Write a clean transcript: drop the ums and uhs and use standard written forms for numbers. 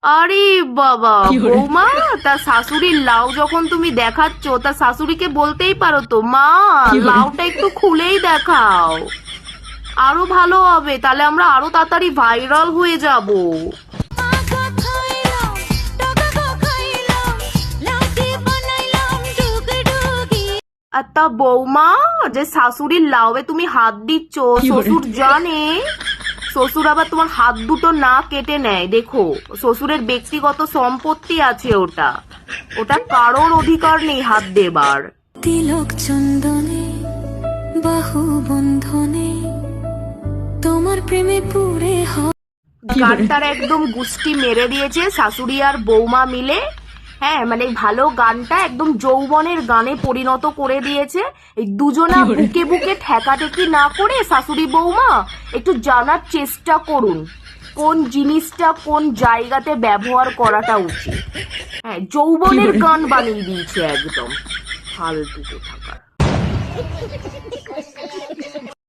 আরে বাবা, বৌমা, তা শাশুড়ির লাউ যখন তুমি দেখাচ্ছ, তা শাশুড়িকে বলতেই পারো তো, মা লাউটা একটু খুলেই দেখাও, আরো ভালো হবে, তাহলে আমরা আরো তাড়াতাড়ি ভাইরাল হয়ে যাব। আর তা বৌমা, যে শাশুড়ির লাউয়ে তুমি হাত দিচ্ছ, শ্বশুর জানে? শ্বশুর আবার তোমার হাত দুটো না কেটে নেয়, দেখো, শ্বশুরের ব্যক্তিগত সম্পত্তি আছে, ওটা ওটা কারোর অধিকার নেই হাত দেবার। তিলক চন্দনে বাহু বন্ধনে তোমার প্রেমে পুরে গানটার একদম গুষ্টি মেরে দিয়েছে শাশুড়ি আর বৌমা মিলে। হ্যাঁ, মানে ভালো গানটা একদম যৌবনের গানে পরিণত করে দিয়েছে। এই দুজনা বুকে বুকে ঠেকাঠেকি না করে শাশুড়ি বৌমা একটু জানার চেষ্টা করুন কোন জিনিসটা কোন জায়গাতে ব্যবহার করাটা উচিত। হ্যাঁ, যৌবনের গান বানিয়ে দিয়েছে একদম ফালতু কোথাকার।